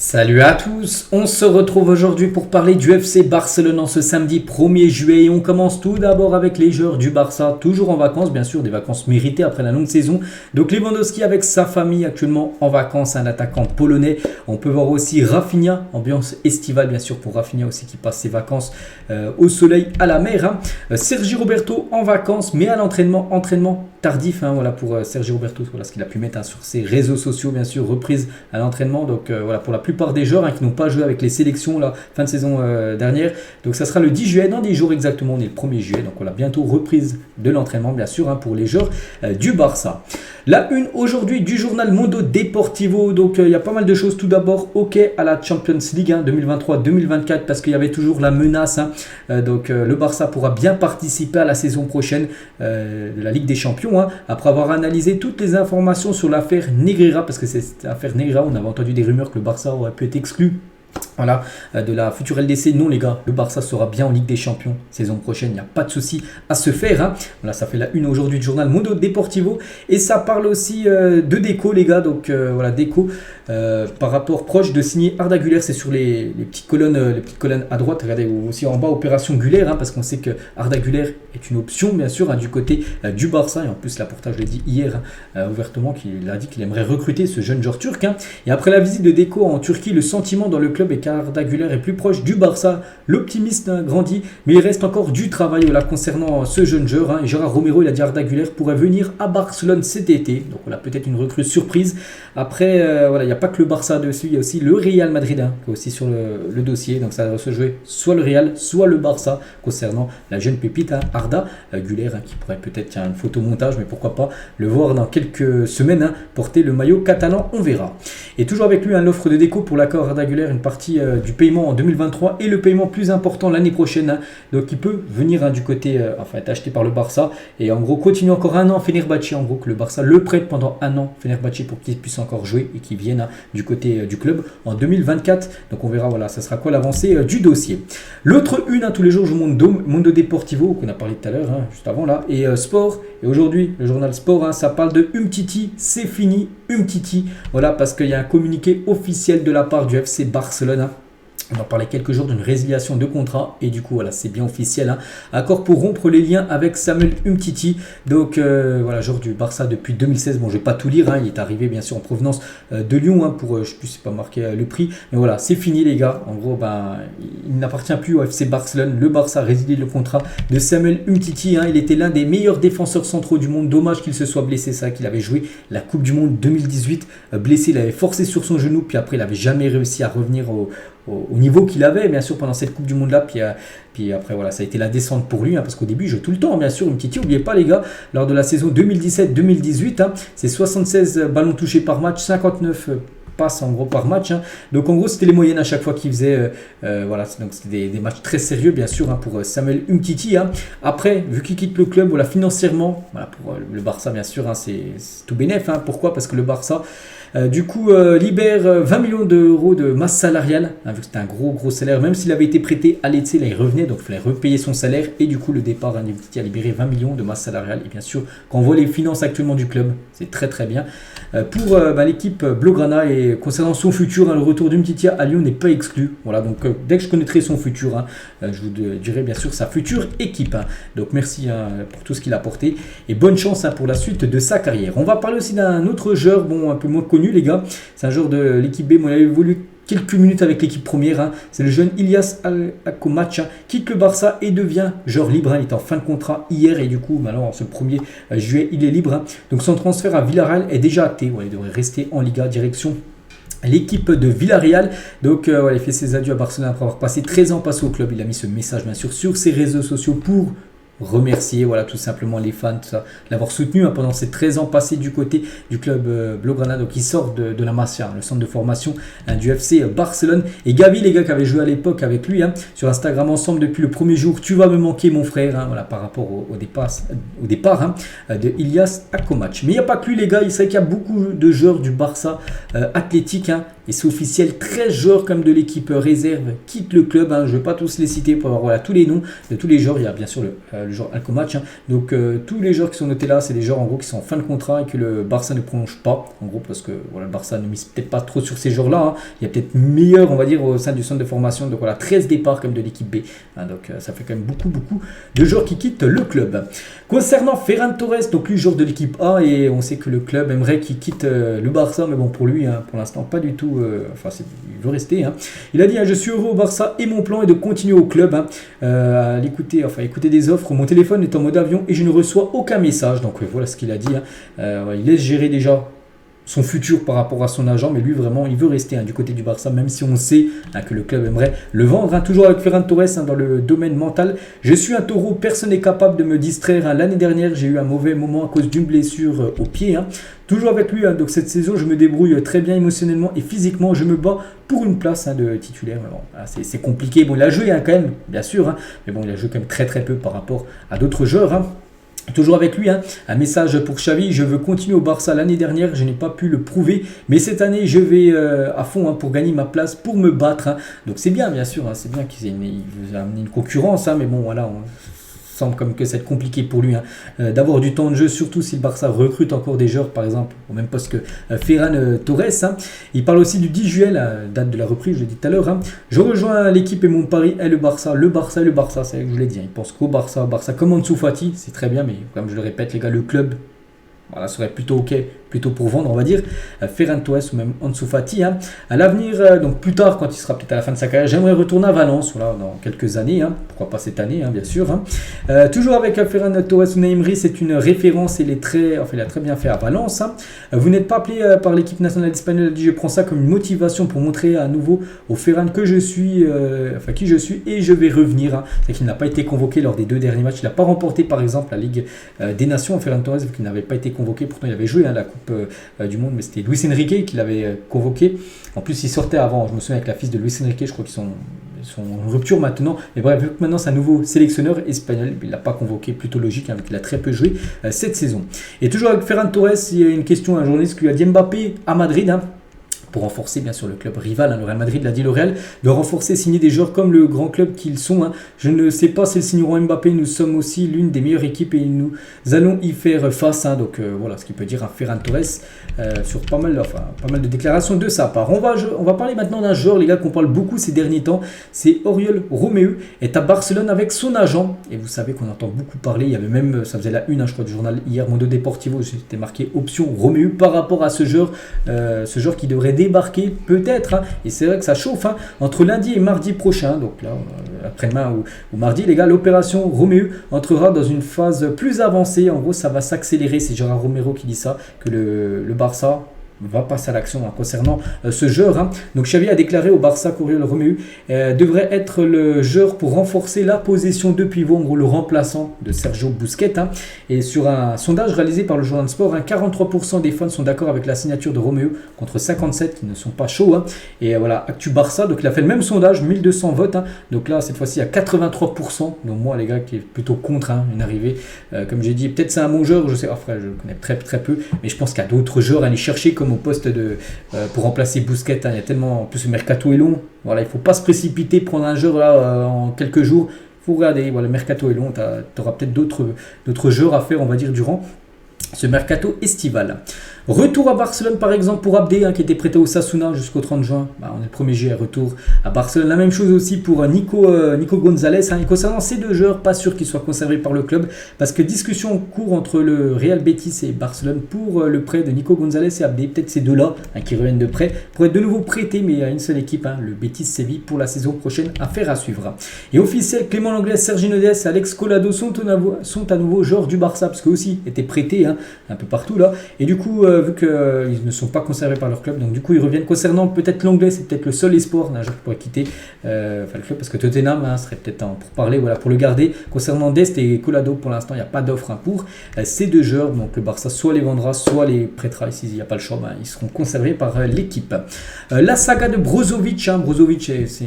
Salut à tous, on se retrouve aujourd'hui pour parler du FC Barcelone en ce samedi 1er juillet et on commence tout d'abord avec les joueurs du Barça, toujours en vacances, bien sûr, des vacances méritées après la longue saison. Donc Lewandowski avec sa famille actuellement en vacances, un attaquant polonais. On peut voir aussi Rafinha, ambiance estivale bien sûr pour Rafinha aussi qui passe ses vacances au soleil, à la mer. Sergi Roberto en vacances mais à entraînement tardif voilà, pour Sergi Roberto, voilà ce qu'il a pu mettre sur ses réseaux sociaux, bien sûr, reprise à l'entraînement. Donc voilà, pour la plupart des joueurs qui n'ont pas joué avec les sélections la fin de saison dernière. Donc ça sera le 10 juillet, dans 10 jours exactement, on est le 1er juillet. Donc voilà, bientôt reprise de l'entraînement, bien sûr, pour les joueurs du Barça. La une aujourd'hui du journal Mundo Deportivo. Donc il y a pas mal de choses. Tout d'abord, ok à la Champions League 2023-2024 parce qu'il y avait toujours la menace. Donc le Barça pourra bien participer à la saison prochaine de la Ligue des Champions. Après avoir analysé toutes les informations sur l'affaire Negreira, parce que c'est cette affaire Negreira, on avait entendu des rumeurs que le Barça aurait pu être exclu. Voilà, de la future LDC. Non les gars, le Barça sera bien en Ligue des Champions saison prochaine, il n'y a pas de souci à se faire. Voilà, ça fait la une aujourd'hui du journal Mundo Deportivo et ça parle aussi de Deco les gars. Donc voilà, Deco par rapport proche de signer Arda Güler, c'est sur les petites colonnes à droite, regardez, ou aussi en bas opération Güler, parce qu'on sait que Arda Güler est une option bien sûr du côté du Barça et en plus la portage l'a dit hier ouvertement qu'il a dit qu'il aimerait recruter ce jeune joueur turc. Et après la visite de Deco en Turquie, le sentiment dans le club est qu'Arda Güler est plus proche du Barça. L'optimisme grandit, mais il reste encore du travail concernant ce jeune joueur. Et Gérard Romero, il a dit Arda Güler pourrait venir à Barcelone cet été. Donc voilà, peut-être une recrue surprise. Après, voilà, il n'y a pas que le Barça dessus, il y a aussi le Real Madrid qui est aussi sur le dossier. Donc ça va se jouer soit le Real, soit le Barça concernant la jeune pépite Arda Güler qui pourrait peut-être un photomontage, mais pourquoi pas le voir dans quelques semaines porter le maillot catalan, on verra. Et toujours avec lui l'offre de Deco pour l'accord Arda Güler, une partie du paiement en 2023 et le paiement plus important l'année prochaine. Donc il peut venir du côté, enfin être acheté par le Barça et en gros continuer encore un an Fenerbahçe, en gros que le Barça le prête pendant un an Fenerbahçe pour qu'il puisse encore jouer et qu'il vienne du côté du club en 2024. Donc on verra, voilà, ça sera quoi l'avancée du dossier. L'autre une tous les jours je monte Mundo Deportivo qu'on a parlé tout à l'heure juste avant là et sport. Et aujourd'hui le journal sport ça parle de Umtiti, c'est fini Umtiti, voilà, parce qu'il y a un communiqué officiel de la part du FC Barcelone. On en parlait quelques jours d'une résiliation de contrat et du coup voilà, c'est bien officiel. Accord pour rompre les liens avec Samuel Umtiti. Donc voilà, joueur du Barça depuis 2016. Bon, je vais pas tout lire, il est arrivé bien sûr en provenance de Lyon pour, je sais plus, c'est pas marqué le prix, mais voilà, c'est fini les gars. En gros, il n'appartient plus au FC Barcelone. Le Barça a résilié le contrat de Samuel Umtiti. Il était l'un des meilleurs défenseurs centraux du monde. Dommage qu'il se soit blessé, ça, qu'il avait joué la Coupe du Monde 2018 blessé. Il avait forcé sur son genou, puis après il avait jamais réussi à revenir au niveau qu'il avait bien sûr pendant cette Coupe du Monde là, puis après voilà, ça a été la descente pour lui parce qu'au début il joue tout le temps bien sûr. Umtiti, n'oubliez pas les gars, lors de la saison 2017-2018 c'est 76 ballons touchés par match, 59 passes en gros par match. Donc en gros c'était les moyennes à chaque fois qu'il faisait. Voilà, donc c'était des matchs très sérieux bien sûr pour Samuel Umtiti. Après, vu qu'il quitte le club, voilà, financièrement, voilà, pour le Barça bien sûr c'est tout bénef. Pourquoi? Parce que le Barça du coup libère 20 millions d'euros de masse salariale, vu que c'était un gros salaire, même s'il avait été prêté à Lecce, là il revenait, donc il fallait repayer son salaire, et du coup le départ Umtiti a libéré 20 millions de masse salariale, et bien sûr quand on voit les finances actuellement du club, c'est très bien pour l'équipe Blaugrana. Et concernant son futur, le retour d'Umtiti à Lyon n'est pas exclu. Voilà, donc dès que je connaîtrai son futur, je vous dirai bien sûr sa future équipe. Donc merci pour tout ce qu'il a apporté et bonne chance pour la suite de sa carrière. On va parler aussi d'un autre joueur, un peu moins connu les gars. C'est un joueur de l'équipe B, il a évolué quelques minutes avec l'équipe première. C'est le jeune Ilias Akomac, quitte le Barça et devient joueur libre. Il est en fin de contrat hier et du coup, maintenant, ce 1er juillet, il est libre. Donc son transfert à Villarreal est déjà acté. Il devrait rester en Liga, direction l'équipe de Villarreal. Donc il fait ses adieux à Barcelone après avoir passé 13 ans passé au club. Il a mis ce message bien sûr sur ses réseaux sociaux pour remercier tout simplement les fans l'avoir soutenu pendant ces 13 ans passés du côté du club Blaugrana. Donc il sort de la Masia, le centre de formation du FC Barcelone. Et Gavi les gars qui avait joué à l'époque avec lui sur Instagram ensemble depuis le premier jour, tu vas me manquer mon frère, voilà, par rapport au départ de Ilias Akomac. Mais il n'y a pas que lui les gars, il sait qu'il y a beaucoup de joueurs du Barça athlétique et c'est officiel, 13 joueurs comme de l'équipe réserve quittent le club. Je ne vais pas tous les citer pour avoir tous les noms de tous les joueurs. Il y a bien sûr le joueur Alcomatch. Donc tous les joueurs qui sont notés là, c'est des joueurs en gros qui sont en fin de contrat et que le Barça ne prolonge pas. En gros parce que le Barça ne mise peut-être pas trop sur ces joueurs-là. Il y a peut-être meilleur, on va dire, au sein du centre de formation. Donc 13 départs comme de l'équipe B. Donc ça fait quand même beaucoup de joueurs qui quittent le club. Concernant Ferran Torres, donc lui joueur de l'équipe A, et on sait que le club aimerait qu'il quitte le Barça, mais bon pour lui, pour l'instant pas du tout. Il veut rester. Il a dit je suis heureux au Barça et mon plan est de continuer au club. Écouter des offres. Mon téléphone est en mode avion et je ne reçois aucun message. Donc voilà ce qu'il a dit. Il laisse gérer déjà son futur par rapport à son agent, mais lui vraiment il veut rester du côté du Barça, même si on sait que le club aimerait le vendre. Toujours avec Ferran Torres dans le domaine mental, je suis un taureau, personne n'est capable de me distraire. L'année dernière j'ai eu un mauvais moment à cause d'une blessure au pied. Toujours avec lui, donc cette saison je me débrouille très bien émotionnellement et physiquement, je me bats pour une place de titulaire. Mais bon, c'est compliqué. Bon, il a joué quand même, bien sûr, mais bon, il a joué quand même très peu par rapport à d'autres joueurs. Toujours avec lui, un message pour Xavi, je veux continuer au Barça. L'année dernière, je n'ai pas pu le prouver, mais cette année, je vais à fond pour gagner ma place, pour me battre. Donc c'est bien, bien sûr, c'est bien qu'il veut amener une concurrence, mais bon, voilà, semble comme que c'est compliqué pour lui d'avoir du temps de jeu, surtout si le Barça recrute encore des joueurs, par exemple, au même poste que Ferran Torres. Il parle aussi du 10 juillet, la date de la reprise, je l'ai dit tout à l'heure. Je rejoins l'équipe et mon pari est le Barça, c'est vrai que je vous l'ai dit. Il pense qu'au Barça comme Ansu Fati, c'est très bien, mais comme je le répète, les gars, le club serait plutôt ok, plutôt pour vendre, on va dire. Ferran Torres ou même Ansu Fati. À l'avenir, donc plus tard, quand il sera peut-être à la fin de sa carrière, j'aimerais retourner à Valence, dans quelques années. Pourquoi pas cette année, bien sûr. Toujours avec Ferran Torres, Unai Emery, c'est une référence et il a très bien fait à Valence. Vous n'êtes pas appelé par l'équipe nationale espagnole, il dit je prends ça comme une motivation pour montrer à nouveau au Ferran que je suis, qui je suis et je vais revenir. C'est qu'il n'a pas été convoqué lors des 2 derniers matchs. Il n'a pas remporté par exemple la Ligue des Nations, Ferran Torres, vu qu'il n'avait pas été convoqué. Pourtant il avait joué la Coupe du Monde, mais c'était Luis Enrique qui l'avait convoqué. En plus il sortait avant, je me souviens avec la fils de Luis Enrique, je crois qu'ils sont en rupture maintenant, mais bref, vu que maintenant c'est un nouveau sélectionneur espagnol, il ne l'a pas convoqué, plutôt logique, vu qu'il a très peu joué cette saison. Et toujours avec Ferran Torres, il y a une question à un journaliste qui lui a dit Mbappé à Madrid, pour renforcer bien sûr le club rival, le Real Madrid l'a dit, le Real, de renforcer, signer des joueurs comme le grand club qu'ils sont. Je ne sais pas s'ils signeront Mbappé, nous sommes aussi l'une des meilleures équipes et nous allons y faire face. Donc voilà ce qu'il peut dire à Ferran Torres sur pas mal de déclarations de sa part. On va parler maintenant d'un joueur, les gars, qu'on parle beaucoup ces derniers temps, c'est Oriol Romeu, est à Barcelone avec son agent, et vous savez qu'on entend beaucoup parler, il y avait même, ça faisait la une, je crois, du journal hier, Mundo Deportivo, c'était marqué option Romeu par rapport à ce joueur qui devrait débarquer peut-être, et c'est vrai que ça chauffe, entre lundi et mardi prochain, donc là après-demain ou mardi, les gars, l'opération Romeu entrera dans une phase plus avancée. En gros, ça va s'accélérer, c'est Gérard Romero qui dit ça, que le Barça va passer à l'action concernant ce joueur. Donc Xavi a déclaré au Barça qu'Oriol Romeu devrait être le joueur pour renforcer la possession de pivot, en gros le remplaçant de Sergio Busquets. Et sur un sondage réalisé par le journal Sport, 43% des fans sont d'accord avec la signature de Romeu contre 57 qui ne sont pas chauds. Et voilà, Actu Barça, donc il a fait le même sondage, 1200 votes. Donc là, cette fois-ci, il y a 83%. Donc moi, les gars, qui est plutôt contre une arrivée. Comme j'ai dit, peut-être c'est un bon joueur, je sais, je le connais très peu, mais je pense qu'il y a d'autres joueurs à aller chercher comme au poste pour remplacer Busquets. Il y a tellement, en plus le mercato est long, voilà, il ne faut pas se précipiter, prendre un joueur là en quelques jours, il faut regarder, voilà, le mercato est long, tu auras peut-être d'autres joueurs à faire, on va dire, durant ce mercato estival. Retour à Barcelone par exemple pour Abdé qui était prêté au Osasuna jusqu'au 30 juin. On est le 1er juillet, retour à Barcelone. La même chose aussi pour Nico Gonzalez. Et concernant ces deux joueurs, pas sûr qu'ils soient conservés par le club parce que discussion en cours entre le Real Betis et Barcelone pour le prêt de Nico Gonzalez et Abdé. Peut-être ces deux-là qui reviennent de prêt pour être de nouveau prêtés, mais à une seule équipe, le Betis Séville pour la saison prochaine. Affaire à suivre. Et officiel, Clément Lenglet, Sergi Nodes, Alex Collado sont à nouveau joueurs du Barça parce qu'eux aussi étaient prêtés un peu partout là. Et du coup, vu qu'ils ne sont pas conservés par leur club, donc du coup ils reviennent. Concernant peut-être l'anglais, c'est peut-être le seul espoir d'un joueur qui pourrait quitter le club parce que Tottenham serait peut-être pour parler, voilà, pour le garder. Concernant Dest et Collado, pour l'instant il n'y a pas d'offre pour ces deux joueurs, donc le Barça soit les vendra, soit les prêtera. Ici il n'y a pas le choix, ils seront conservés par l'équipe. La saga de Brozovic, Brozovic c'est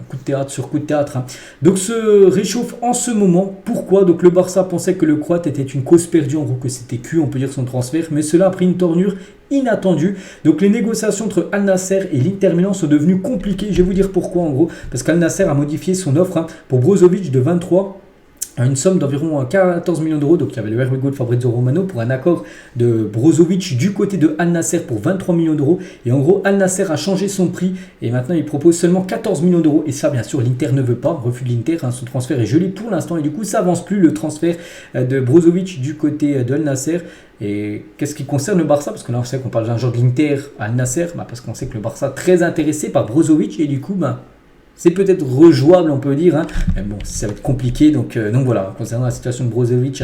coup de théâtre sur coup de théâtre. Donc se réchauffe en ce moment. Pourquoi? Donc le Barça pensait que le Croate était une cause perdue, en gros que c'était cuit, on peut dire, son transfert, mais cela a pris une tournure inattendu. Donc les négociations entre Al Nassr et l'Inter Milan sont devenues compliquées. Je vais vous dire pourquoi en gros. Parce qu'Al Nassr a modifié son offre pour Brozovic de 23 à une somme d'environ 14 millions d'euros. Donc il y avait le RWGO de Fabrizio Romano pour un accord de Brozovic du côté de Al Nassr pour 23 millions d'euros. Et en gros, Al Nassr a changé son prix et maintenant il propose seulement 14 millions d'euros. Et ça, bien sûr, l'Inter ne veut pas. Refus de l'Inter. Son transfert est gelé pour l'instant et du coup, ça avance plus le transfert de Brozovic du côté de Al Nassr. Et qu'est-ce qui concerne le Barça? Parce que là, on sait qu'on parle d'un joueur de l'Inter à Al Nassr, parce qu'on sait que le Barça est très intéressé par Brozovic et du coup, c'est peut-être rejouable, on peut dire, mais bon, ça va être compliqué. Donc voilà, concernant la situation de Brozovic,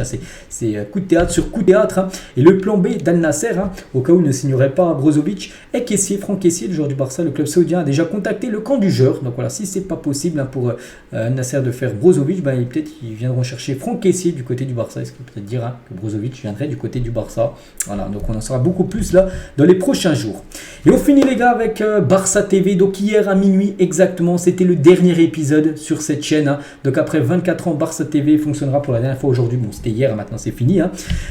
c'est coup de théâtre sur coup de théâtre. Et le plan B d'Al Nassr, au cas où il ne signerait pas Brozovic, est Kessié, Franck Kessié, le joueur du Barça. Le club saoudien a déjà contacté le camp du joueur. Donc voilà, si c'est pas possible pour Al Nassr de faire Brozovic, peut-être qu'ils viendront chercher Franck Kessié du côté du Barça. Ce qui peut peut-être dire que Brozovic viendrait du côté du Barça. Voilà, donc on en saura beaucoup plus là dans les prochains jours. Et on finit les gars avec Barça TV. Donc hier à minuit exactement, c'était le dernier épisode sur cette chaîne. Donc après 24 ans, Barça TV fonctionnera pour la dernière fois aujourd'hui. Bon, c'était hier, maintenant c'est fini.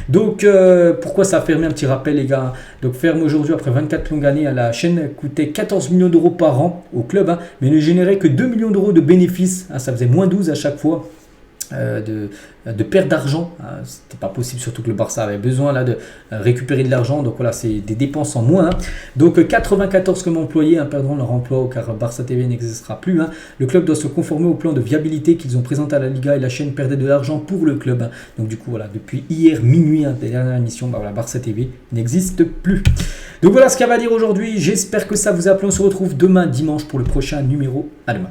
Donc pourquoi ça a fermé? Un petit rappel les gars. Donc ferme aujourd'hui après 24 longues années. La chaîne coûtait 14 millions d'euros par an au club, mais ne générait que 2 millions d'euros de bénéfices. Ça faisait moins 12 à chaque fois. De perte d'argent, c'était pas possible, surtout que le Barça avait besoin là de récupérer de l'argent. Donc voilà, c'est des dépenses en moins. Donc 94 comme employés perdront leur emploi car Barça TV n'existera plus. Le club doit se conformer au plan de viabilité qu'ils ont présenté à la Liga et la chaîne perdait de l'argent pour le club. Donc du coup voilà, depuis hier minuit des dernières émissions, Barça TV n'existe plus. Donc voilà ce qu'il y a à dire aujourd'hui. J'espère que ça vous a plu. On se retrouve demain dimanche pour le prochain numéro. À demain.